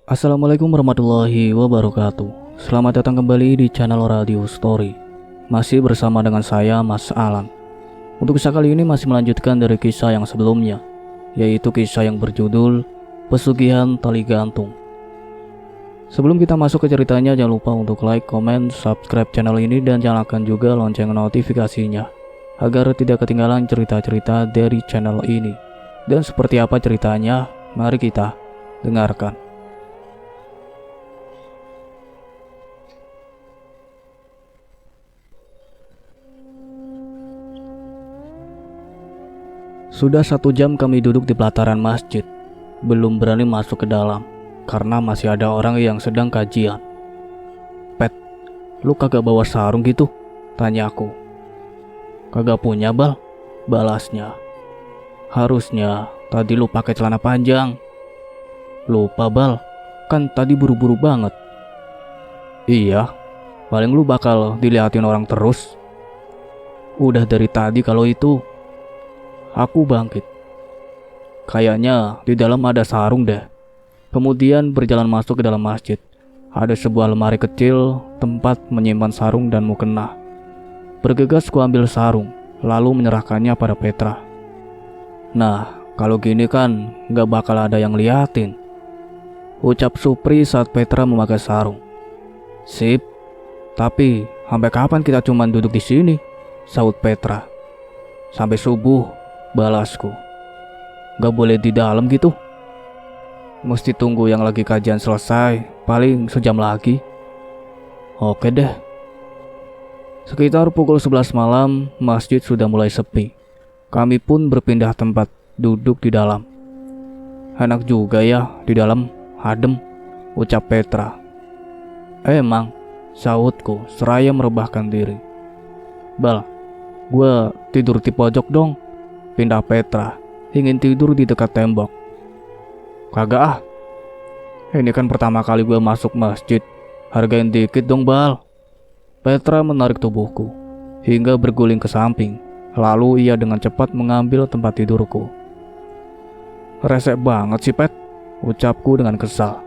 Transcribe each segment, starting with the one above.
Assalamualaikum warahmatullahi wabarakatuh. Selamat datang kembali di channel Radio Story. Masih bersama dengan saya, Mas Alan. Untuk kisah kali ini masih melanjutkan dari kisah yang sebelumnya, yaitu kisah yang berjudul Pesugihan Tali Gantung. Sebelum kita masuk ke ceritanya, jangan lupa untuk like, comment, subscribe channel ini, dan nyalakan juga lonceng notifikasinya agar tidak ketinggalan cerita-cerita dari channel ini. Dan seperti apa ceritanya, mari kita dengarkan. Sudah 1 jam kami duduk di pelataran masjid. Belum berani masuk ke dalam karena masih ada orang yang sedang kajian. "Pet, lu kagak bawa sarung gitu?" tanya aku. "Kagak punya, Bal," balasnya. "Harusnya tadi lu pakai celana panjang." "Lupa, Bal, kan tadi buru-buru banget." "Iya, paling lu bakal diliatin orang terus." "Udah dari tadi kalau itu." Aku bangkit. Kayaknya di dalam ada sarung deh. Kemudian berjalan masuk ke dalam masjid. Ada sebuah lemari kecil tempat menyimpan sarung dan mukena. Bergegas ku ambil sarung, lalu menyerahkannya pada Petra. "Nah, kalau gini kan gak bakal ada yang liatin," ucap Supri saat Petra memakai sarung. "Sip, tapi sampai kapan kita cuman duduk di sini?" saut Petra. "Sampai subuh," balasku. "Gak boleh di dalam gitu?" "Mesti tunggu yang lagi kajian selesai, paling sejam lagi." "Oke deh." Sekitar pukul 11 malam, masjid sudah mulai sepi. Kami pun berpindah tempat duduk di dalam. "Enak juga ya di dalam, adem," ucap Petra. "Emang," sautku seraya merebahkan diri. "Bal, gue tidur di pojok dong," pindah Petra, ingin tidur di dekat tembok. "Kagak ah, ini kan pertama kali gue masuk masjid, hargain dikit dong, Bal." Petra menarik tubuhku hingga berguling ke samping, lalu ia dengan cepat mengambil tempat tidurku. "Resek banget sih, Pet," ucapku dengan kesal.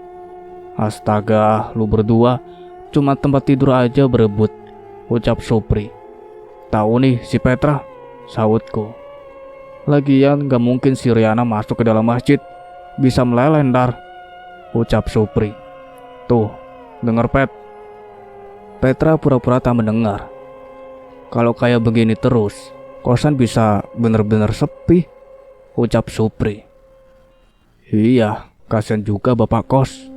"Astaga, lu berdua cuma tempat tidur aja berebut," ucap Supri. "Tahu nih si Petra," sautku. "Lagian gak mungkin si Riana masuk ke dalam masjid, bisa meleleh ntar," ucap Supri. "Tuh, denger Pet." Petra pura-pura tak mendengar. "Kalau kayak begini terus, kosan bisa bener-bener sepi," ucap Supri. "Iya, kasian juga bapak kos.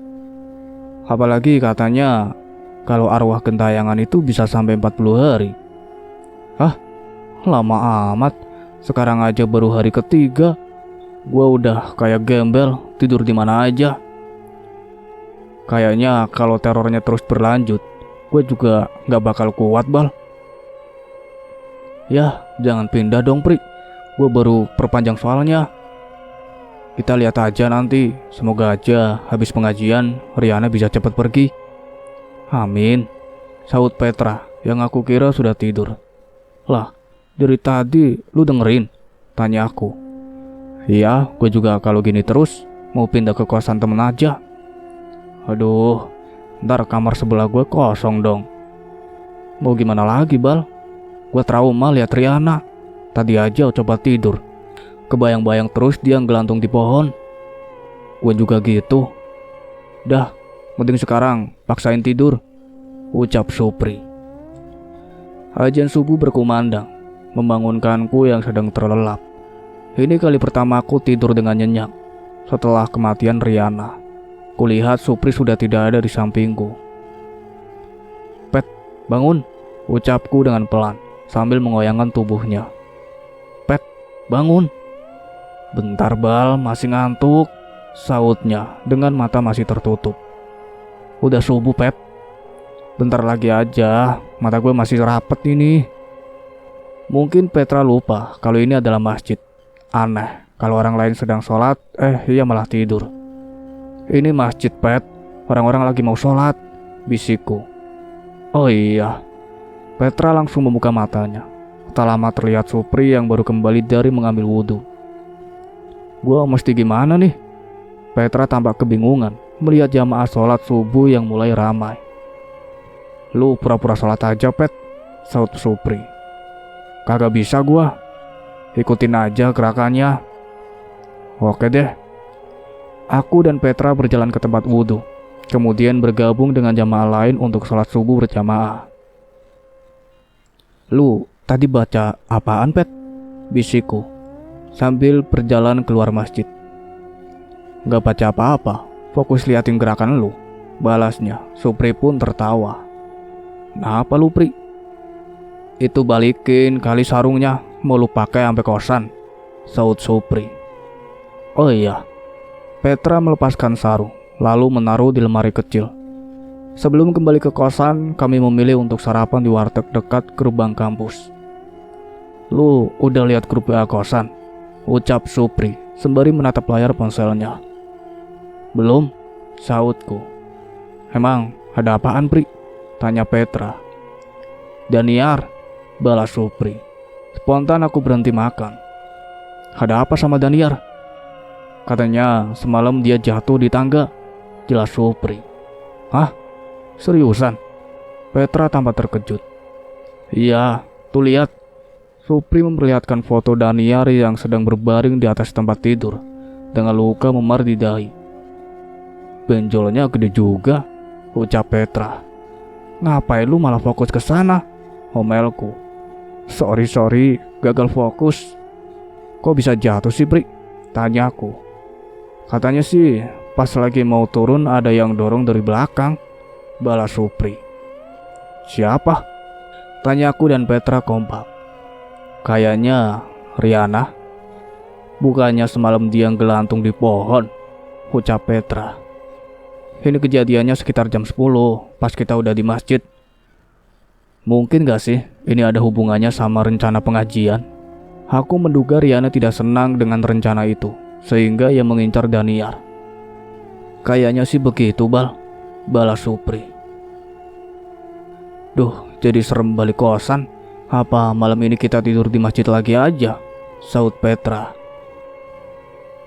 Apalagi katanya kalau arwah gentayangan itu bisa sampai 40 hari. Hah, lama amat. Sekarang aja baru hari ketiga, gua udah kayak gembel tidur di mana aja. Kayaknya kalau terornya terus berlanjut, gue juga gak bakal kuat, Bal." "Ya, jangan pindah dong, Pri. Gue baru perpanjang soalnya. Kita lihat aja nanti. Semoga aja habis pengajian Riana bisa cepat pergi." "Amin," saut Petra yang aku kira sudah tidur. "Lah, dari tadi lu dengerin?" tanya aku. "Iya, gue juga kalau gini terus mau pindah ke kosan temen aja." "Aduh, ntar kamar sebelah gue kosong dong." "Mau gimana lagi, Bal? Gue trauma lihat Riana. Tadi aja coba tidur, kebayang-bayang terus dia ngelantung di pohon. Gue juga gitu. Dah, mending sekarang paksain tidur," ucap Supri. Ajan subuh berkumandang, membangunkanku yang sedang terlelap. Ini kali pertama aku tidur dengan nyenyak setelah kematian Riana. Kulihat Supri sudah tidak ada di sampingku. "Pet, bangun," ucapku dengan pelan sambil mengoyangkan tubuhnya. "Pet, bangun." "Bentar, Bal, masih ngantuk," sautnya dengan mata masih tertutup. "Udah subuh, Pet. Bentar lagi aja, mata gue masih rapet ini." Mungkin Petra lupa kalau ini adalah masjid. Aneh kalau orang lain sedang sholat, ia malah tidur. "Ini masjid, Pet. Orang-orang lagi mau sholat," bisikku. "Oh iya." Petra langsung membuka matanya. Tak lama terlihat Supri yang baru kembali dari mengambil wudhu. "Gua mesti gimana nih?" Petra tampak kebingungan melihat jamaah sholat subuh yang mulai ramai. "Lu pura-pura sholat aja, Pet," saut Supri. "Kagak bisa gua. Ikutin aja gerakannya." "Oke deh." Aku dan Petra berjalan ke tempat wudhu, kemudian bergabung dengan jamaah lain untuk sholat subuh berjamaah. "Lu tadi baca apaan, Pet?" bisikku sambil berjalan keluar masjid. "Gak baca apa-apa, fokus liatin gerakan lu," balasnya. Supri pun tertawa. "Kenapa lu, Pri?" "Itu balikin kali sarungnya, mau lu pakai sampai kosan," saut Supri. "Oh iya." Petra melepaskan sarung, lalu menaruh di lemari kecil. Sebelum kembali ke kosan, kami memilih untuk sarapan di warteg dekat gerbang kampus. "Lu udah lihat grup WA kosan?" ucap Supri sembari menatap layar ponselnya. "Belum," sautku. "Emang ada apaan, Pri?" tanya Petra. "Daniar," balas Supri. Spontan aku berhenti makan. "Ada apa sama Daniar?" "Katanya semalam dia jatuh di tangga," jelas Supri. "Hah? Seriusan?" Petra tampak terkejut. "Iya, tuh lihat." Supri memperlihatkan foto Daniar yang sedang berbaring di atas tempat tidur dengan luka memar di dahi. "Benjolnya gede juga," ucap Petra. "Ngapain lu malah fokus ke sana?" omelku. Sorry, gagal fokus." "Kok bisa jatuh sih, Pri?" tanyaku. "Katanya sih pas lagi mau turun ada yang dorong dari belakang," balas Supri. "Siapa?" tanyaku dan Petra kompak. "Kayaknya Riana. Bukannya semalam dia gelantung di pohon," ucap Petra. "Ini kejadiannya sekitar jam 10 pas kita udah di masjid." "Mungkin gak sih ini ada hubungannya sama rencana pengajian?" Aku menduga Riana tidak senang dengan rencana itu, sehingga ia mengincar Daniar. "Kayaknya sih begitu, Bal," balas Supri. "Duh, jadi serem balik kosan. Apa malam ini kita tidur di masjid lagi aja?" saut Petra.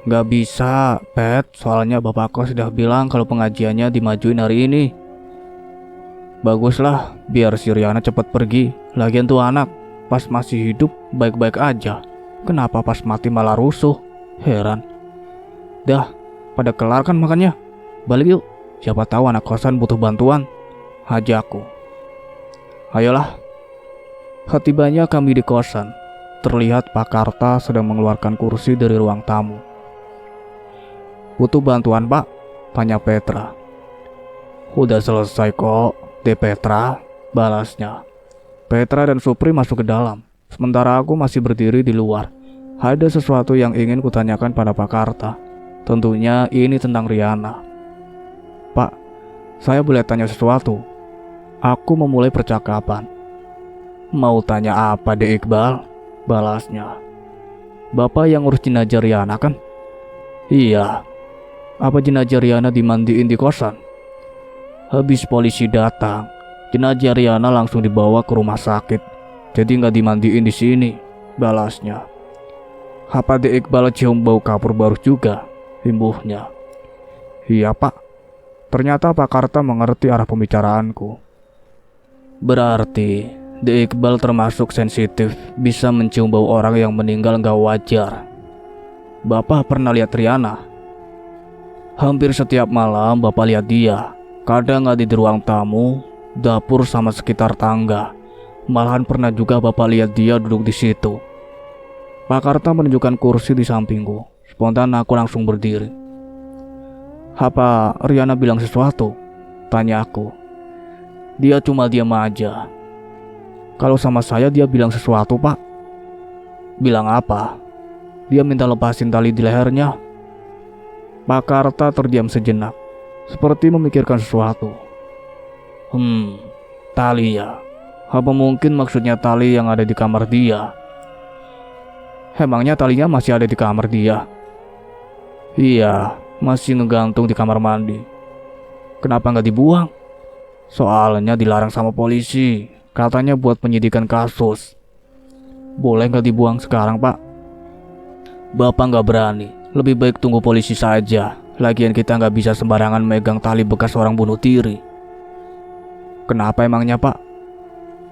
"Gak bisa, Pet, soalnya bapak kos sudah bilang kalau pengajiannya dimajuin hari ini." "Baguslah, biar si Riana cepat pergi. Lagian tuh anak pas masih hidup baik-baik aja. Kenapa pas mati malah rusuh? Heran." "Dah, pada kelar kan makannya? Balik yuk, siapa tahu anak kosan butuh bantuan," ajakku. "Ayolah." Setibanya kami di kosan, terlihat Pak Karta sedang mengeluarkan kursi dari ruang tamu. "Butuh bantuan, Pak?" tanya Petra. "Udah selesai kok, De Petra," balasnya. Petra dan Supri masuk ke dalam, sementara aku masih berdiri di luar. Ada sesuatu yang ingin kutanyakan pada Pak Karta. Tentunya ini tentang Riana. "Pak, saya boleh tanya sesuatu?" Aku memulai percakapan. "Mau tanya apa, De Iqbal?" balasnya. "Bapak yang ngurus jenazah Riana kan?" "Iya." "Apa jenazah Riana dimandiin di kosan?" "Habis polisi datang, jenazah Riana langsung dibawa ke rumah sakit, jadi nggak dimandiin di sini," balasnya. "Apa De Iqbal cium bau kapur baru juga?" imbuhnya. "Iya, Pak." Ternyata Pak Karta mengerti arah pembicaraanku. "Berarti De Iqbal termasuk sensitif, bisa mencium bau orang yang meninggal nggak wajar. Bapak pernah lihat Riana?" "Hampir setiap malam Bapak lihat dia. Kadang ada di ruang tamu, dapur sama sekitar tangga. Malahan pernah juga Bapak lihat dia duduk di situ." Pak Karta menunjukkan kursi di sampingku. Spontan aku langsung berdiri. "Apa Riana bilang sesuatu?" tanya aku. "Dia cuma diam aja." "Kalau sama saya dia bilang sesuatu, Pak." "Bilang apa?" "Dia minta lepasin tali di lehernya." Pak Karta terdiam sejenak, seperti memikirkan sesuatu. Tali ya. Apa mungkin maksudnya tali yang ada di kamar dia?" "Emangnya talinya masih ada di kamar dia?" "Iya, masih ngegantung di kamar mandi." "Kenapa nggak dibuang?" "Soalnya dilarang sama polisi, katanya buat penyidikan kasus." "Boleh nggak dibuang sekarang, Pak?" "Bapak nggak berani, lebih baik tunggu polisi saja," Lagian kita nggak bisa sembarangan megang tali bekas orang bunuh diri. Kenapa emangnya, Pak?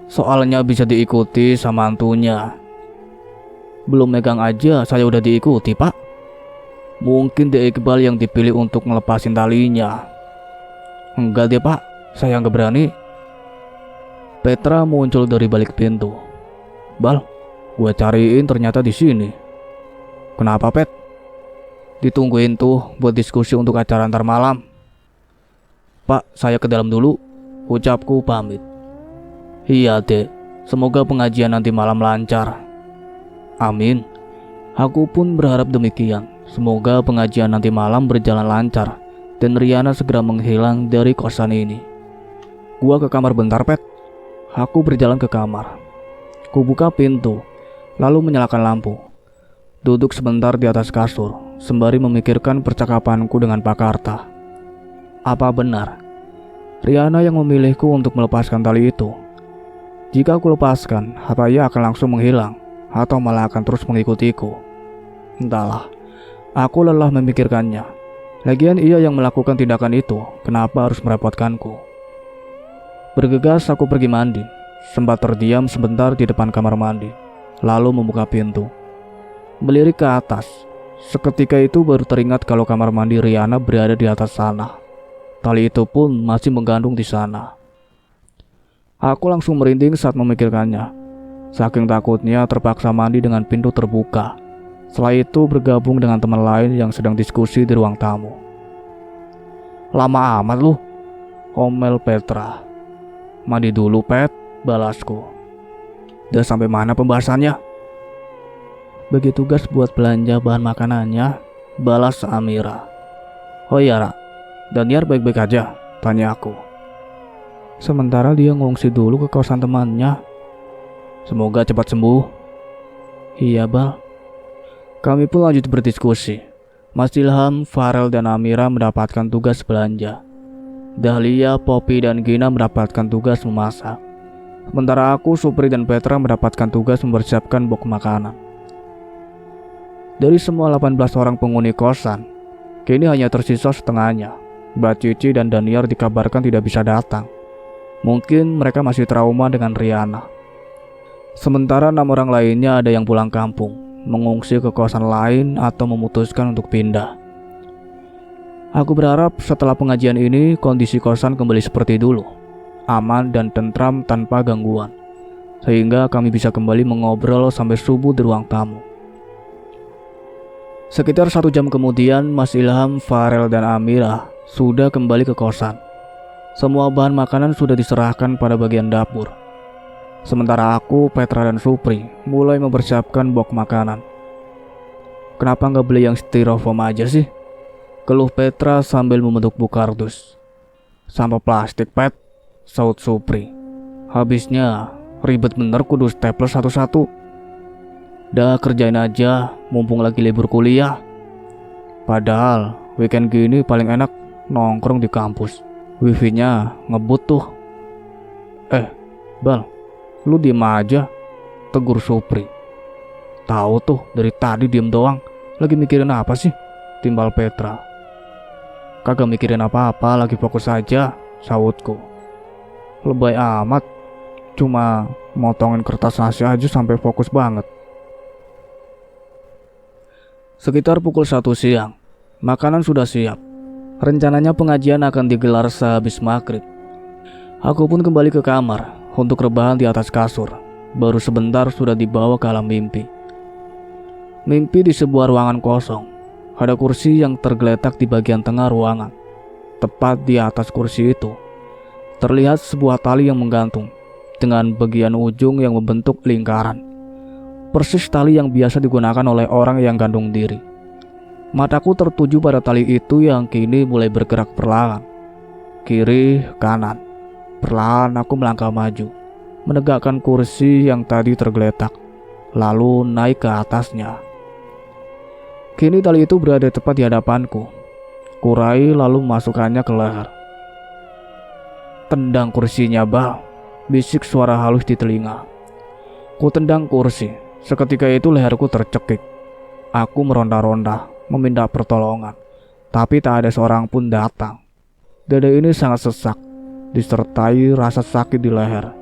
Soalnya bisa diikuti sama hantunya. Belum megang aja saya udah diikuti, Pak. Mungkin The Iqbal yang dipilih untuk ngelepasin talinya. Enggak deh, Pak, saya nggak berani. Petra muncul dari balik pintu. Bal, gue cariin ternyata di sini. Kenapa, Pet? Ditungguin tuh buat diskusi untuk acara ntar malam. Pak, saya ke dalam dulu. Ucapku pamit. Iya, Dek. Semoga pengajian nanti malam lancar. Amin. Aku pun berharap demikian. Semoga pengajian nanti malam berjalan lancar dan Riana segera menghilang dari kosan ini. Gua ke kamar bentar, Pet. Aku berjalan ke kamar. Ku buka pintu, lalu menyalakan lampu. Duduk sebentar di atas kasur, sembari memikirkan percakapanku dengan Pak Karta. Apa benar Riana yang memilihku untuk melepaskan tali itu? Jika aku lepaskan, apa ia akan langsung menghilang atau malah akan terus mengikutiku? Entahlah, aku lelah memikirkannya. Lagian ia yang melakukan tindakan itu, kenapa harus merepotkanku? Bergegas aku pergi mandi, sempat terdiam sebentar di depan kamar mandi, lalu membuka pintu. Melirik ke atas, seketika itu baru teringat kalau kamar mandi Riana berada di atas sana. Tali itu pun masih menggantung di sana. Aku langsung merinding saat memikirkannya. Saking takutnya terpaksa mandi dengan pintu terbuka. Setelah itu bergabung dengan teman lain yang sedang diskusi di ruang tamu. Lama amat lu, omel Petra. Mandi dulu, Pet, balasku. Udah sampai mana pembahasannya? Bagi tugas buat belanja bahan makanannya, balas Amira. Oh iya, Ra, Daniar baik-baik aja? Tanya aku. Sementara dia ngungsi dulu ke kosan temannya. Semoga cepat sembuh. Iya, Bal. Kami pun lanjut berdiskusi. Mas Ilham, Farel, dan Amira mendapatkan tugas belanja. Dahlia, Poppy, dan Gina mendapatkan tugas memasak. Sementara aku, Supri, dan Petra mendapatkan tugas mempersiapkan box makanan. Dari semua 18 orang penghuni kosan, kini hanya tersisa setengahnya. Mbak Cici dan Daniar dikabarkan tidak bisa datang. Mungkin mereka masih trauma dengan Riana. Sementara 6 orang lainnya ada yang pulang kampung, mengungsi ke kosan lain atau memutuskan untuk pindah. Aku berharap setelah pengajian ini kondisi kosan kembali seperti dulu, aman dan tentram tanpa gangguan, sehingga kami bisa kembali mengobrol sampai subuh di ruang tamu. Sekitar 1 jam kemudian, Mas Ilham, Farel, dan Amira sudah kembali ke kosan. Semua bahan makanan sudah diserahkan pada bagian dapur. Sementara aku, Petra, dan Supri mulai mempersiapkan box makanan. Kenapa nggak beli yang styrofoam aja sih? Keluh Petra sambil membentuk buku kardus. Sampah plastik, Pet, saut Supri. Habisnya ribet bener kudu stapler satu-satu. Dah kerjain aja, mumpung lagi libur kuliah. Padahal weekend gini paling enak nongkrong di kampus. Wifi-nya ngebut tuh. Bal, lu diem aja, tegur Supri. Tahu tuh dari tadi diem doang. Lagi mikirin apa sih? Timbal Petra. Kagak mikirin apa-apa, lagi fokus aja, sautku. Lebay amat, cuma motongin kertas nasi aja sampai fokus banget. Sekitar pukul 1 siang, makanan sudah siap. Rencananya pengajian akan digelar sehabis maghrib. Aku pun kembali ke kamar untuk rebahan di atas kasur. Baru sebentar sudah dibawa ke alam mimpi. Mimpi di sebuah ruangan kosong. Ada kursi yang tergeletak di bagian tengah ruangan. Tepat di atas kursi itu, terlihat sebuah tali yang menggantung dengan bagian ujung yang membentuk lingkaran. Persis tali yang biasa digunakan oleh orang yang gantung diri. Mataku tertuju pada tali itu yang kini mulai bergerak perlahan. Kiri, kanan. Perlahan aku melangkah maju, menegakkan kursi yang tadi tergeletak, lalu naik ke atasnya. Kini tali itu berada tepat di hadapanku. Kurai lalu memasukkannya ke leher. Tendang kursinya, Bal, bisik suara halus di telinga. Ku tendang kursi. Seketika itu leherku tercekik. Aku meronda-ronda, meminta pertolongan. tapi tak ada seorang pun datang. Dada ini sangat sesak, disertai rasa sakit di leher.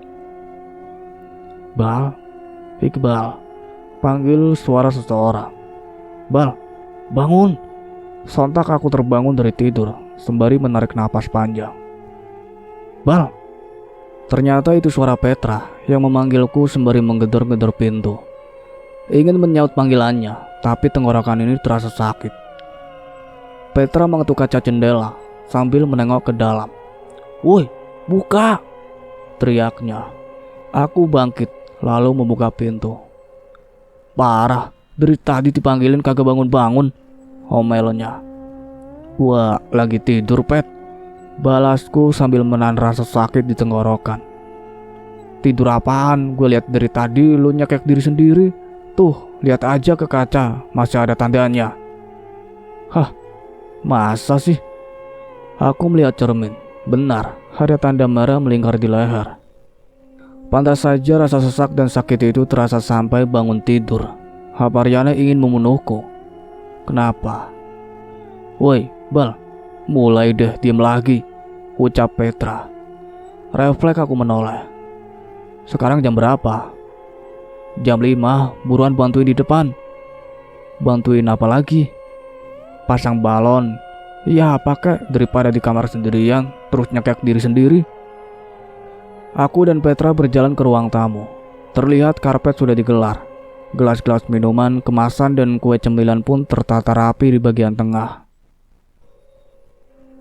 Bal, Iqbal, panggil suara seseorang. Bal, bangun. Sontak aku terbangun dari tidur, sembari menarik napas panjang. Bal, ternyata itu suara Petra yang memanggilku sembari menggedor-gedor pintu. Ingin menyaut panggilannya, tapi tenggorokan ini terasa sakit. Petra mengetuk kaca jendela sambil menengok ke dalam. Woi, buka! Teriaknya. Aku bangkit lalu membuka pintu. Parah, dari tadi dipanggilin kagak bangun-bangun, omelnya. Gua lagi tidur, Pet. Balasku sambil menahan rasa sakit di tenggorokan. Tidur apaan? Gue lihat dari tadi lu nyekek diri sendiri. Tuh, lihat aja ke kaca, masih ada tandanya. Hah, masa sih? Aku melihat cermin. Benar, ada tanda merah melingkar di leher. Pantas saja rasa sesak dan sakit itu terasa sampai bangun tidur. Hapariana ingin membunuhku. Kenapa? Woi, Bal, mulai deh diem lagi, ucap Petra. Refleks aku menoleh. Sekarang jam berapa? Jam 5, buruan bantuin di depan. Bantuin apa lagi? Pasang balon. Ya pakai daripada di kamar sendirian terus nyekek diri sendiri. Aku dan Petra berjalan ke ruang tamu. Terlihat karpet sudah digelar. Gelas-gelas minuman, kemasan dan kue cemilan pun tertata rapi di bagian tengah.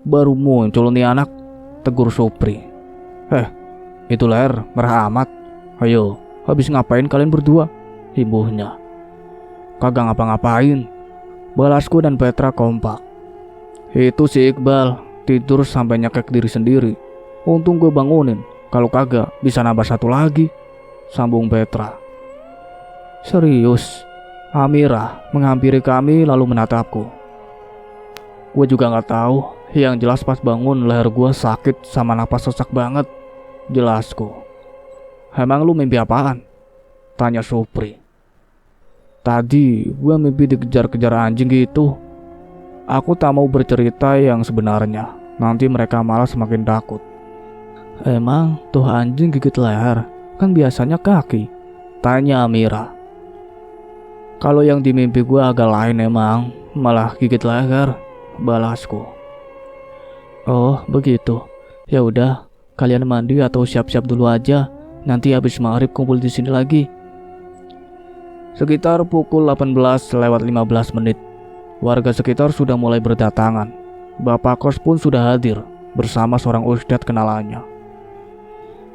Baru muncul nih anak, tegur Supri. Itu leher merah amat. Ayo, habis ngapain kalian berdua? Ibunya. Kagak ngapa-ngapain, balasku dan Petra kompak. Itu si Iqbal tidur sampai nyekek diri sendiri. Untung gue bangunin. Kalau kagak bisa nambah satu lagi, sambung Petra. Serius? Amira menghampiri kami lalu menatapku. Gue juga gak tahu. Yang jelas pas bangun leher gue sakit sama napas sesak banget, jelasku. Emang lu mimpi apaan? Tanya Supri. Tadi gue mimpi dikejar-kejar anjing gitu. Aku tak mau bercerita yang sebenarnya, nanti mereka malah semakin takut. Emang tuh anjing gigit leher? Kan biasanya kaki, tanya Amira. Kalau yang di mimpi gue agak lain emang, malah gigit leher, balasku. Oh begitu, ya udah, kalian mandi atau siap-siap dulu aja, nanti habis maghrib kumpul di sini lagi. Sekitar pukul 18:15, warga sekitar sudah mulai berdatangan. Bapak kos pun sudah hadir bersama seorang ustadz kenalannya.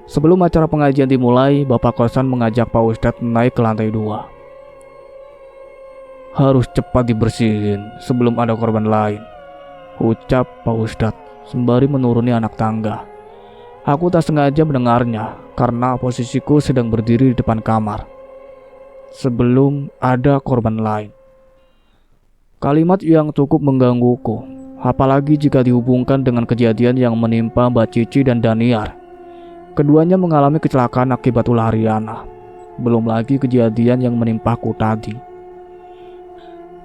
Sebelum acara pengajian dimulai, Bapak kosan mengajak Pak Ustadz naik ke lantai 2. Harus cepat dibersihin sebelum ada korban lain, ucap Pak Ustadz sembari menuruni anak tangga. Aku tak sengaja mendengarnya karena posisiku sedang berdiri di depan kamar. Sebelum ada korban lain. Kalimat yang cukup menggangguku, apalagi jika dihubungkan dengan kejadian yang menimpa Mbak Cici dan Daniar. Keduanya mengalami kecelakaan akibat ulah Riana. Belum lagi kejadian yang menimpaku tadi.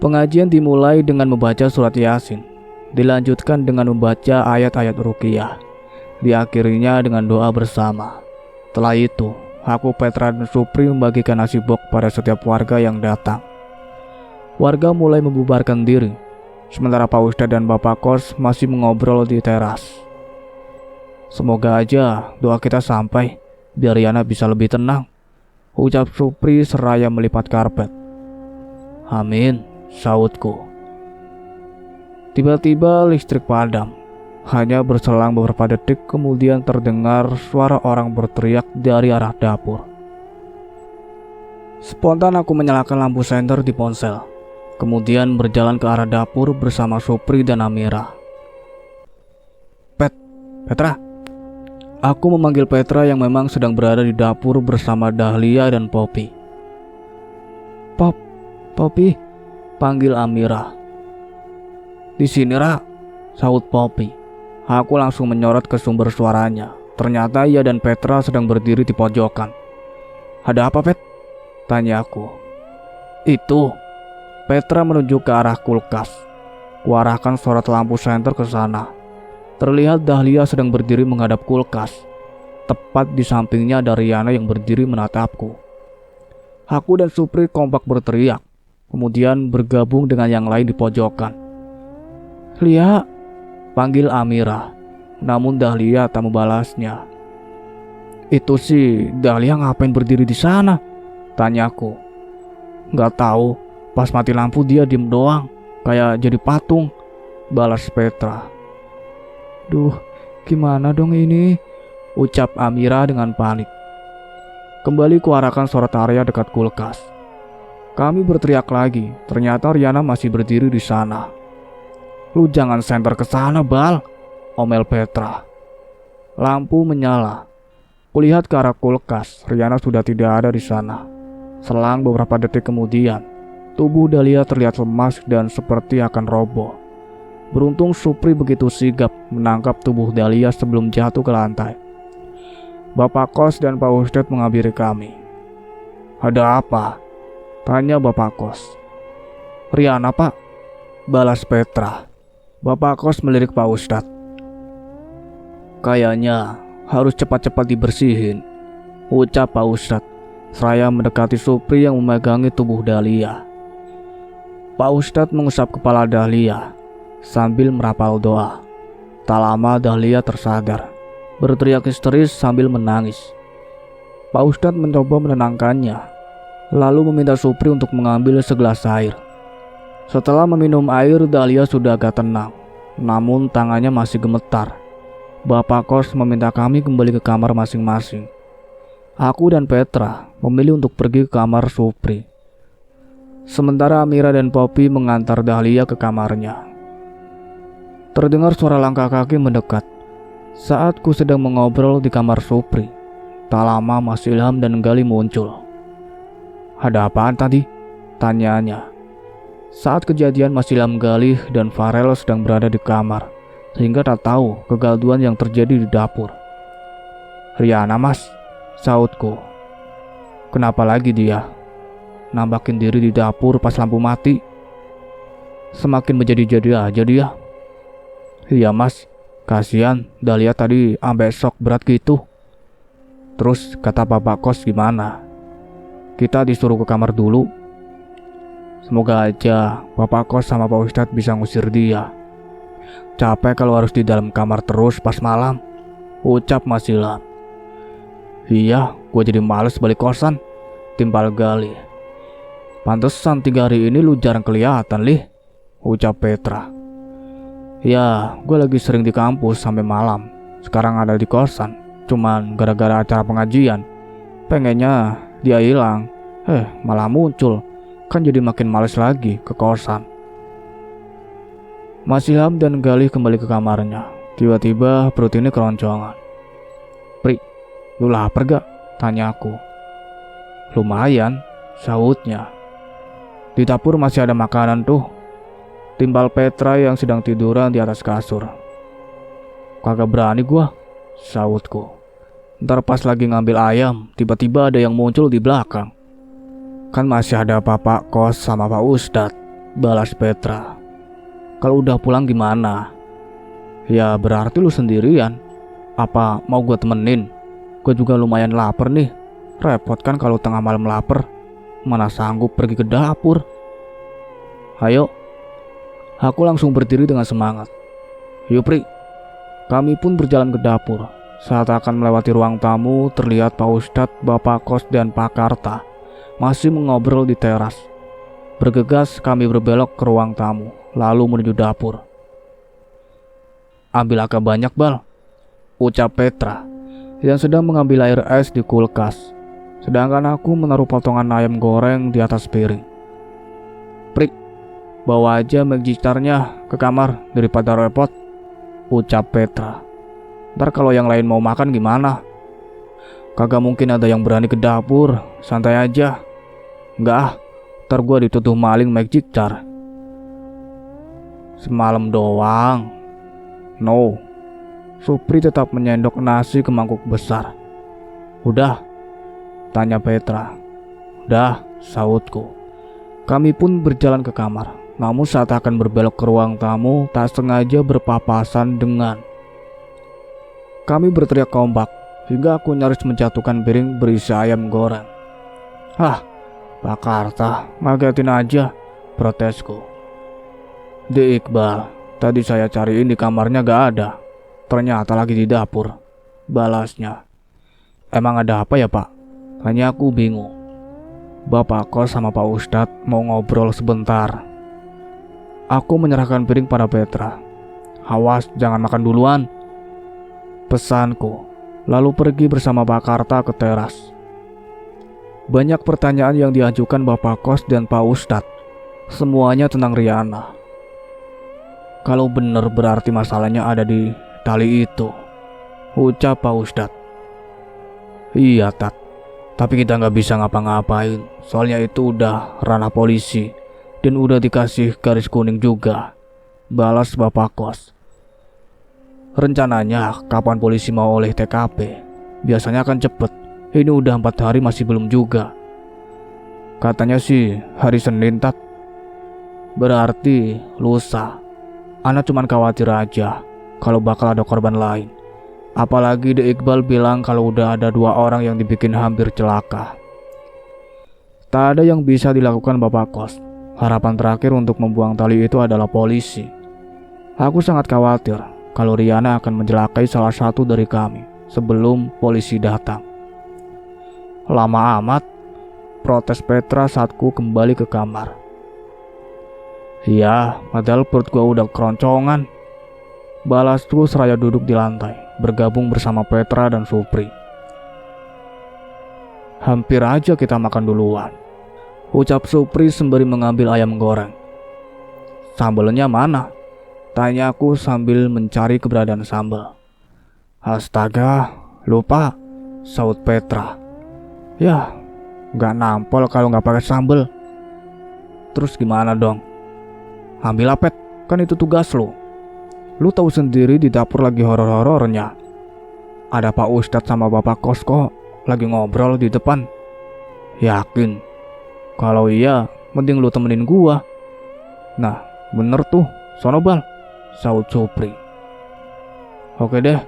Pengajian dimulai dengan membaca surat Yasin, dilanjutkan dengan membaca ayat-ayat ruqyah, diakhirinya dengan doa bersama. Setelah itu, aku, Petra dan Supri membagikan nasi bok pada setiap warga yang datang. Warga mulai membubarkan diri, sementara Pak Ustadz dan Bapak kos masih mengobrol di teras. Semoga aja doa kita sampai, biar Riana bisa lebih tenang, ucap Supri seraya melipat karpet. Amin, sautku. Tiba-tiba listrik padam. Hanya berselang beberapa detik kemudian terdengar suara orang berteriak dari arah dapur. Spontan aku menyalakan lampu senter di ponsel, kemudian berjalan ke arah dapur bersama Supri dan Amira. Petra. Aku memanggil Petra yang memang sedang berada di dapur bersama Dahlia dan Poppy. Poppy, panggil Amira. Di sini, Ra, saut Poppy. Aku langsung menyorot ke sumber suaranya. Ternyata ia dan Petra sedang berdiri di pojokan. Ada apa, Pet? Tanya aku. Itu. Petra menunjuk ke arah kulkas. Kuarahkan sorot lampu senter ke sana. Terlihat Dahlia sedang berdiri menghadap kulkas. Tepat di sampingnya ada Riana yang berdiri menatapku. Aku dan Supri kompak berteriak, kemudian bergabung dengan yang lain di pojokan. "Lia," panggil Amira, namun Dahlia tak membalasnya. "Itu sih Dahlia ngapain berdiri di sana?" tanyaku. "Gak tahu, pas mati lampu dia diem doang, kayak jadi patung," balas Petra. "Duh, gimana dong ini?" ucap Amira dengan panik. Kembali kuarahkan sorot area dekat kulkas. Kami berteriak lagi, ternyata Riana masih berdiri di sana. "Lu jangan senter ke sana, Bal," omel Petra. Lampu menyala. Kulihat ke arah kulkas, Riana sudah tidak ada di sana. Selang beberapa detik kemudian, tubuh Dahlia terlihat lemas dan seperti akan roboh. Beruntung Supri begitu sigap menangkap tubuh Dahlia sebelum jatuh ke lantai. Bapak kos dan Pak Ustadz menghampiri kami. "Ada apa?" tanya Bapak kos. "Riana, Pak," balas Petra. Bapak kos melirik Pak Ustadz. "Kayaknya harus cepat-cepat dibersihin," ucap Pak Ustadz seraya mendekati Supri yang memegangi tubuh Dahlia. Pak Ustadz mengusap kepala Dahlia sambil merapal doa. Tak lama Dahlia tersadar, berteriak histeris sambil menangis. Pak Ustadz mencoba menenangkannya, lalu meminta Supri untuk mengambil segelas air. Setelah meminum air, Dahlia sudah agak tenang, namun tangannya masih gemetar. Bapak kos meminta kami kembali ke kamar masing-masing. Aku dan Petra memilih untuk pergi ke kamar Supri. Sementara Amira dan Poppy mengantar Dahlia ke kamarnya. Terdengar suara langkah kaki mendekat. Saat ku sedang mengobrol di kamar Supri, tak lama Mas Ilham dan Gali muncul. "Ada apaan tadi?" tanyanya. Saat kejadian Mas Ilham, Gali, dan Farel sedang berada di kamar, sehingga tak tahu kegalauan yang terjadi di dapur. "Riana, Mas," sautku. "Kenapa lagi dia? Nambakin diri di dapur pas lampu mati. Semakin menjadi-jadi aja dia." "Iya, Mas. Kasihan Dahlia tadi ambek shock berat gitu." "Terus kata Bapak kos gimana? Kita disuruh ke kamar dulu. Semoga aja Bapak kos sama Pak Ustadz bisa ngusir dia. Capek kalau harus di dalam kamar terus pas malam," ucap Mas Ilham. "Iya, gue jadi males balik kosan," timpal Gali. "Pantesan 3 hari ini lu jarang kelihatan, Lih," ucap Petra. "Ya, gue lagi sering di kampus sampai malam. Sekarang ada di kosan, cuman gara-gara acara pengajian. Pengennya dia hilang, malah muncul. Kan jadi makin males lagi ke kosan." Mas Ilham dan Gali kembali ke kamarnya. Tiba-tiba perut ini keroncongan. "Pri, lu lapar gak?" tanya aku. "Lumayan," sautnya. "Di dapur masih ada makanan tuh," timbal Petra yang sedang tiduran di atas kasur. "Kagak berani gua," sautku. "Ntar pas lagi ngambil ayam, tiba-tiba ada yang muncul di belakang." "Kan masih ada Bapak kos sama Pak Ustadz," balas Petra. "Kalau udah pulang gimana?" "Ya berarti lu sendirian. Apa mau gua temenin? Gua juga lumayan lapar nih. Repot kan kalau tengah malam lapar. Mana sanggup pergi ke dapur." "Ayo." Aku langsung berdiri dengan semangat. "Yuk, Pri." Kami pun berjalan ke dapur. Saat akan melewati ruang tamu, terlihat Pak Ustadz, Bapak kos, dan Pak Karta masih mengobrol di teras. Bergegas kami berbelok ke ruang tamu, lalu menuju dapur. "Ambil agak banyak, Bal," ucap Petra yang sedang mengambil air es di kulkas, sedangkan aku menaruh potongan ayam goreng di atas piring. "Pri, bawa aja magisternya ke kamar daripada repot," ucap Petra. "Ntar kalau yang lain mau makan gimana?" "Kagak mungkin ada yang berani ke dapur, santai aja." "Enggak ah, ntar gua dituduh maling magic jar." "Semalam doang." "No." Supri tetap menyendok nasi ke mangkuk besar. "Udah?" tanya Petra. "Udah," sautku. Kami pun berjalan ke kamar. Namun saat akan berbelok ke ruang tamu, tak sengaja berpapasan dengan. Kami berteriak kompak, hingga aku nyaris menjatuhkan piring berisi ayam goreng. "Ah, Pak Karta, ngagetin aja," protesku. "Di Iqbal, tadi saya cariin di kamarnya gak ada. Ternyata lagi di dapur," balasnya. "Emang ada apa ya, Pak?" Tanya aku bingung. "Bapak kos sama Pak Ustadz mau ngobrol sebentar." Aku menyerahkan piring pada Petra. "Awas, jangan makan duluan," pesanku, lalu pergi bersama Pak Karta ke teras. Banyak pertanyaan yang diajukan Bapak kos dan Pak Ustadz. Semuanya tentang Riana. "Kalau benar berarti masalahnya ada di tali itu," ucap Pak Ustadz. "Iya, Tat. Tapi kita nggak bisa ngapa-ngapain. Soalnya itu udah ranah polisi. Dan udah dikasih garis kuning juga," balas Bapak kos. "Rencananya kapan polisi mau oleh TKP? Biasanya kan cepet. Ini udah 4 hari masih belum juga. Katanya sih hari Senin, Tat." "Berarti lusa. Ana cuman khawatir aja kalau bakal ada korban lain. Apalagi De Iqbal bilang kalau udah ada 2 orang yang dibikin hampir celaka." Tak ada yang bisa dilakukan Bapak kos. Harapan terakhir untuk membuang tali itu adalah polisi. Aku sangat khawatir kalau Riana akan mencelakai salah satu dari kami sebelum polisi datang. "Lama amat," protes Petra saat ku kembali ke kamar. "Iya, padahal perut gua udah keroncongan," balasku seraya duduk di lantai, bergabung bersama Petra dan Supri. "Hampir aja kita makan duluan," ucap Supri sembari mengambil ayam goreng. "Sambelnya mana?" tanyaku sambil mencari keberadaan sambal. "Astaga, lupa," saut Petra. "Ya, gak nampol kalau gak pakai sambal." "Terus gimana dong?" "Ambil apet, kan itu tugas lo. Lu tahu sendiri di dapur lagi horor-horornya. Ada Pak Ustadz sama Bapak kos kok lagi ngobrol di depan." "Yakin? Kalau iya, mending lu temenin gua." "Nah, bener tuh, sono Bal," saut Supri. Oke deh.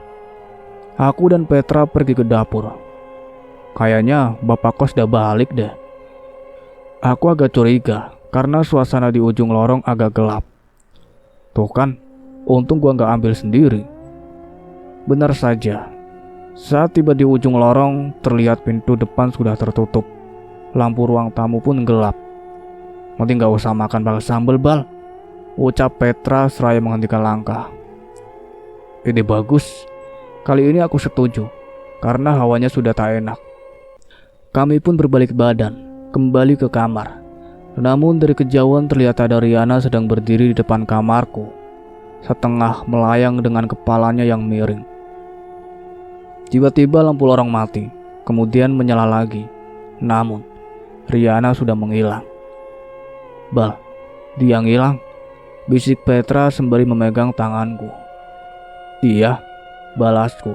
Aku dan Petra pergi ke dapur. Kayaknya Bapak kos udah balik deh. Aku agak curiga karena suasana di ujung lorong agak gelap. Tuh kan, untung gua gak ambil sendiri. Benar saja. Saat tiba di ujung lorong, terlihat pintu depan sudah tertutup. Lampu ruang tamu pun gelap. "Mending gak usah makan pakai sambal, Bal," ucap Petra seraya menghentikan langkah. "Ide bagus. Kali ini aku setuju, karena hawanya sudah tak enak." Kami pun berbalik badan, kembali ke kamar. Namun dari kejauhan terlihat ada Riana sedang berdiri di depan kamarku, setengah melayang dengan kepalanya yang miring. Tiba-tiba lampu lorong mati, kemudian menyala lagi. Namun Riana sudah menghilang. "Bal, dia ngilang," bisik Petra sembari memegang tanganku. "Iya," balasku.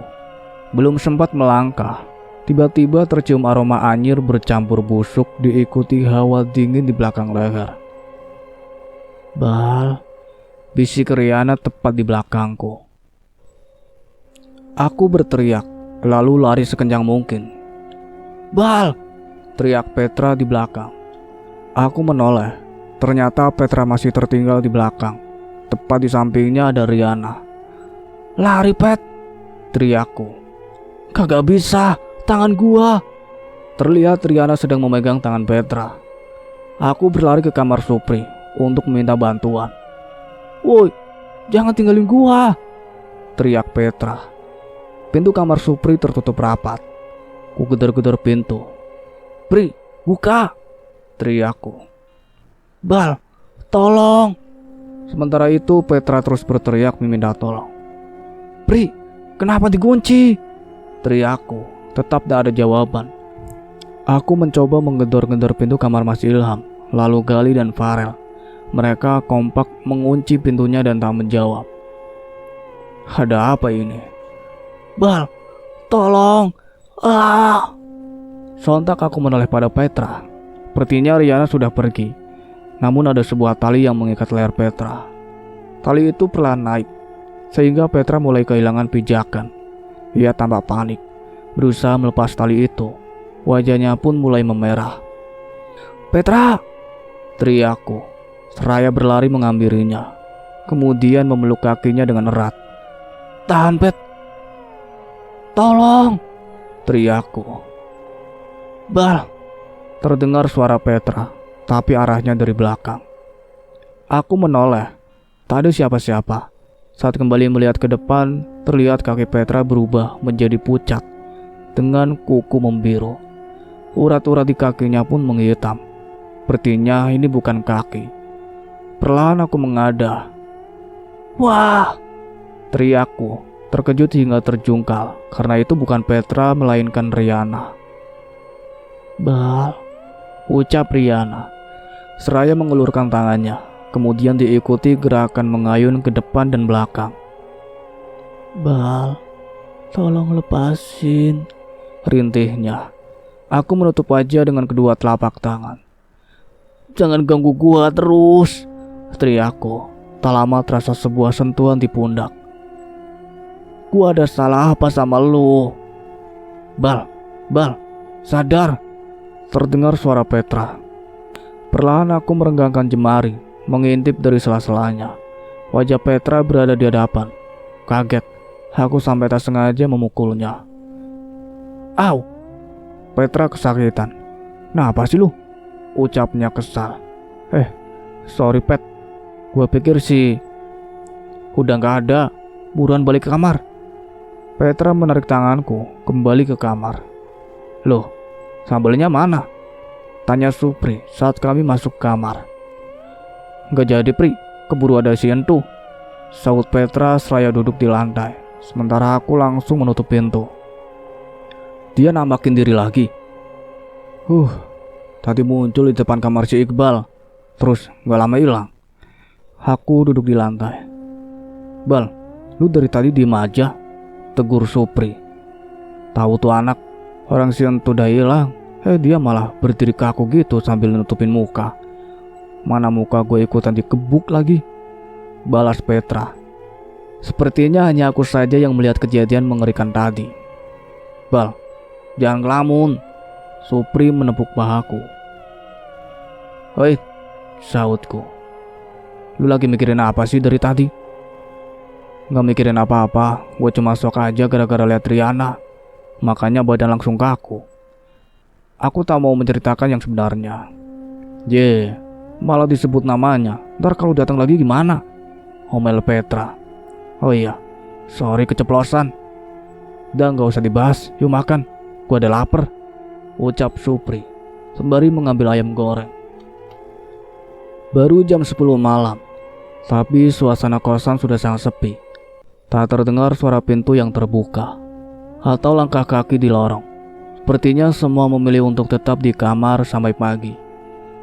Belum sempat melangkah, tiba-tiba tercium aroma anyir bercampur busuk diikuti hawa dingin di belakang leher. "Bal," bisik Riana tepat di belakangku. Aku berteriak, lalu lari sekencang mungkin. "Bal!" teriak Petra di belakang. Aku menoleh. Ternyata Petra masih tertinggal di belakang. Tepat di sampingnya ada Riana. "Lari, Pet!" teriakku. "Kagak bisa, tangan gua!" Terlihat Riana sedang memegang tangan Petra. Aku berlari ke kamar Supri untuk meminta bantuan. "Woi, jangan tinggalin gua!" teriak Petra. Pintu kamar Supri tertutup rapat. Ku gedor-gedor pintu. "Pri, buka!" teriakku. "Bal, tolong!" Sementara itu Petra terus berteriak meminta tolong. "Pri, kenapa dikunci?" teriakku. Tetap tak ada jawaban. Aku mencoba menggedor-gedor pintu kamar Mas Ilham, lalu Gali dan Farel. Mereka kompak mengunci pintunya dan tak menjawab. Ada apa ini? "Bal, tolong! Ah!" Sontak aku menoleh pada Petra. Sepertinya Riana sudah pergi. Namun ada sebuah tali yang mengikat leher Petra. Tali itu perlahan naik, sehingga Petra mulai kehilangan pijakan. Ia tampak panik, berusaha melepas tali itu. Wajahnya pun mulai memerah. "Petra!" teriakku, seraya berlari menghampirinya, kemudian memeluk kakinya dengan erat. "Tahan, Pet! Tolong!" teriakku. "Bal!" terdengar suara Petra, tapi arahnya dari belakang. Aku menoleh, tak ada siapa-siapa. Saat kembali melihat ke depan, terlihat kaki Petra berubah menjadi pucat dengan kuku membiru. Urat-urat di kakinya pun menghitam. Sepertinya ini bukan kaki. Perlahan aku mengadah. "Wah!" teriakku, terkejut hingga terjungkal, karena itu bukan Petra melainkan Riana. "Bal," ucap Riana, seraya mengulurkan tangannya, kemudian diikuti gerakan mengayun ke depan dan belakang. "Bal, tolong lepasin," rintihnya. Aku menutup wajah dengan kedua telapak tangan. "Jangan ganggu gua terus," teriakku. Tak lama terasa sebuah sentuhan di pundak. "Gua ada salah apa sama lu?" Bal, sadar!" terdengar suara Petra. Perlahan aku merenggangkan jemari, mengintip dari sela-selanya. Wajah Petra berada di hadapan. Kaget, aku sampai tak sengaja memukulnya. "Au!" Petra kesakitan. "Kenapa sih lu?" ucapnya kesal. Sorry Pet, gue pikir sih udah gak ada, buruan balik ke kamar." Petra menarik tanganku kembali ke kamar. "Loh, sambalnya mana?" tanya Supri saat kami masuk kamar. "Gak jadi Pri, keburu ada si Entu," saut Petra seraya duduk di lantai, sementara aku langsung menutup pintu. "Dia nampakin diri lagi. Tadi muncul di depan kamar si Iqbal, terus gak lama hilang." Aku duduk di lantai. "Bal, lu dari tadi diem aja," tegur Supri. "Tahu tuh anak, orang si Entu udah hilang, dia malah berdiri kaku gitu sambil nutupin muka. Mana muka gue ikutan dikebuk lagi," balas Petra. Sepertinya hanya aku saja yang melihat kejadian mengerikan tadi. "Bal, jangan ngelamun," Supri menepuk pahaku. "Hei," sautku. "Lu lagi mikirin apa sih dari tadi?" "Gak mikirin apa-apa, gue cuma shock aja gara-gara lihat Riana. Makanya badan langsung kaku. Aku tak mau menceritakan yang sebenarnya." Malah disebut namanya. Ntar kalau datang lagi gimana?" omel Petra. "Oh iya, sorry keceplosan. Udah gak usah dibahas, yuk makan. Gue ada lapar," ucap Supri sembari mengambil ayam goreng. Baru jam 10 malam, tapi suasana kosan sudah sangat sepi. Tak terdengar suara pintu yang terbuka atau langkah kaki di lorong. Sepertinya semua memilih untuk tetap di kamar sampai pagi,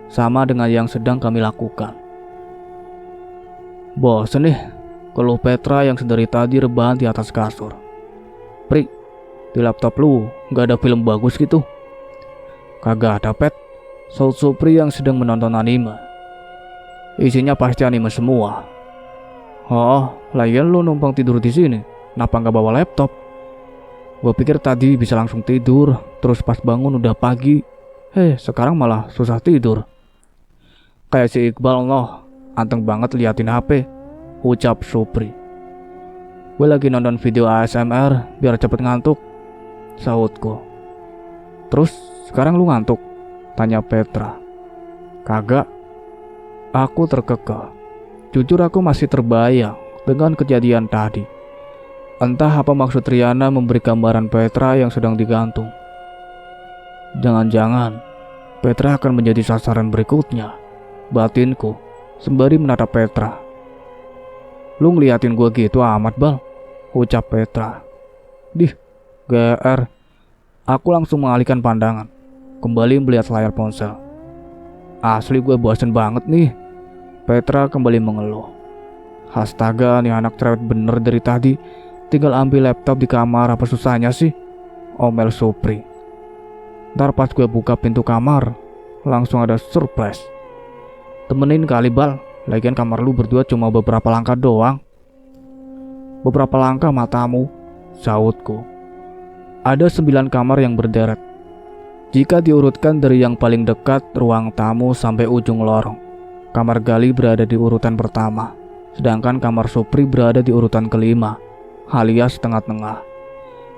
sama dengan yang sedang kami lakukan. "Bosen nih," keluh Petra yang sedari tadi rebahan di atas kasur. "Pri, di laptop lu gak ada film bagus gitu?" "Kagak ada Pet," saut Supri yang sedang menonton anime. "Isinya pasti anime semua." "Oh, lagian lu numpang tidur di sini, kenapa gak bawa laptop? Gue pikir tadi bisa langsung tidur, terus pas bangun udah pagi. Sekarang malah susah tidur. Kayak si Iqbal loh, anteng banget liatin HP," ucap Supri. "Gue lagi nonton video ASMR biar cepet ngantuk," sautku. "Terus sekarang lu ngantuk?" tanya Petra. "Kagak." Aku terkekeh. Jujur aku masih terbayang dengan kejadian tadi. Entah apa maksud Riana memberi gambaran Petra yang sedang digantung. Jangan-jangan Petra akan menjadi sasaran berikutnya, batinku sembari menatap Petra. "Lu ngeliatin gua gitu amat Bal," ucap Petra. GR. Aku langsung mengalihkan pandangan, kembali melihat layar ponsel. "Asli gue bosen banget nih," Petra kembali mengeluh. "Astaga, nih anak cerewet bener dari tadi. Tinggal ambil laptop di kamar, apa susahnya sih?" omel Supri. Ntar pas gue buka pintu kamar, langsung ada surprise. Temenin kali Bal, lagian kamar lu berdua cuma beberapa langkah doang. Beberapa langkah matamu, sautku. Ada 9 kamar yang berderet. Jika diurutkan dari yang paling dekat ruang tamu sampai ujung lorong, kamar Gali berada di urutan pertama, sedangkan kamar Supri berada di urutan kelima, alias tengah-tengah.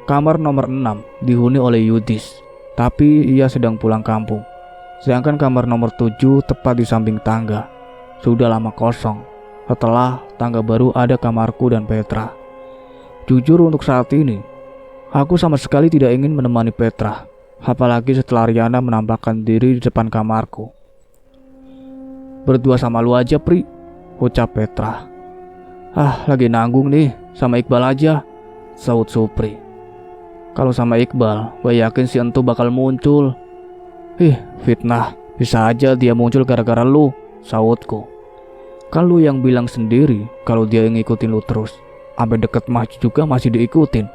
Kamar nomor 6 dihuni oleh Yudis, tapi ia sedang pulang kampung. Sedangkan kamar nomor 7 tepat di samping tangga, sudah lama kosong. Setelah tangga baru ada kamarku dan Petra. Jujur untuk saat ini, aku sama sekali tidak ingin menemani Petra, apalagi setelah Riana menampakkan diri di depan kamarku. Berdua sama lu aja, Pri, ucap Petra. Lagi nanggung nih, sama Iqbal aja, saut Supri. Kalau sama Iqbal, gue yakin si Entu bakal muncul. Fitnah, bisa aja dia muncul gara-gara lu, sautku. Kan lu yang bilang sendiri kalau dia yang ngikutin lu terus. Sampai deket masjid juga masih diikutin.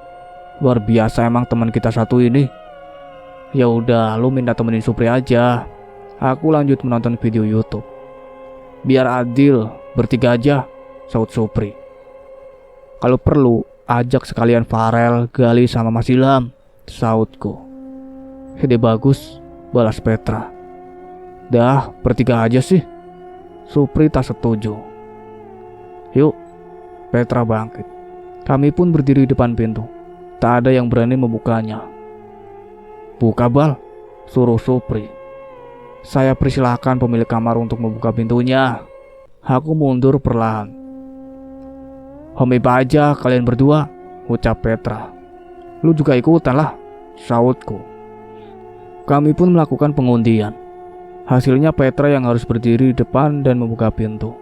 Luar biasa emang teman kita satu ini. Ya udah, lu minta temenin Supri aja. Aku lanjut menonton video YouTube. Biar adil, bertiga aja, saut Supri. Kalau perlu, ajak sekalian Farel, Gali sama Mas Ilham, sautku. Ide bagus, balas Petra. Dah, bertiga aja sih. Supri tak setuju. Yuk, Petra bangkit. Kami pun berdiri di depan pintu. Tak ada yang berani membukanya. Buka Bal, suruh Supri. Saya persilahkan pemilik kamar untuk membuka pintunya. Aku mundur perlahan. Homeba aja kalian berdua, ucap Petra. Lu juga ikutan lah, sautku. Kami pun melakukan pengundian. Hasilnya Petra yang harus berdiri di depan dan membuka pintu.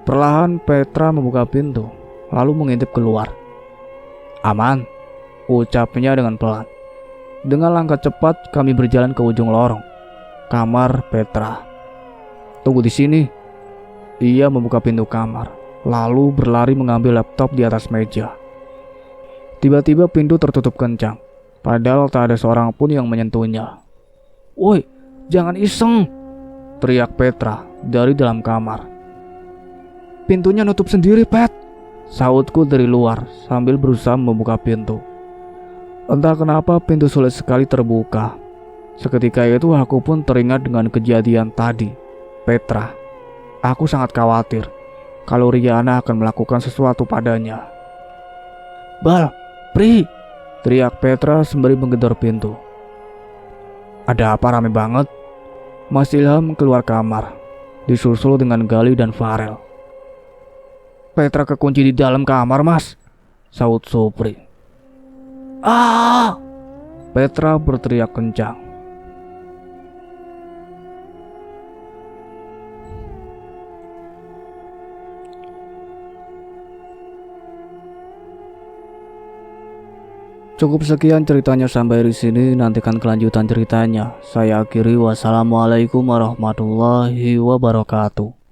Perlahan Petra membuka pintu, lalu mengintip keluar. Aman, ucapnya dengan pelan. Dengan langkah cepat kami berjalan ke ujung lorong. Kamar Petra. Tunggu di sini. Ia membuka pintu kamar, lalu berlari mengambil laptop di atas meja. Tiba-tiba pintu tertutup kencang, padahal tak ada seorang pun yang menyentuhnya. Woi, jangan iseng, teriak Petra dari dalam kamar. Pintunya nutup sendiri, Pet, sautku dari luar sambil berusaha membuka pintu. Entah kenapa pintu sulit sekali terbuka. Seketika itu aku pun teringat dengan kejadian tadi. Petra, aku sangat khawatir kalau Riana akan melakukan sesuatu padanya. Bal, Pri, teriak Petra sembari menggedor pintu. Ada apa rame banget? Mas Ilham keluar kamar, disusul dengan Gali dan Farel. Petra kekunci di dalam kamar, Mas, saut Supri. Petra berteriak kencang. Cukup sekian ceritanya sampai di sini. Nantikan kelanjutan ceritanya. Saya akhiri. Wassalamualaikum warahmatullahi wabarakatuh.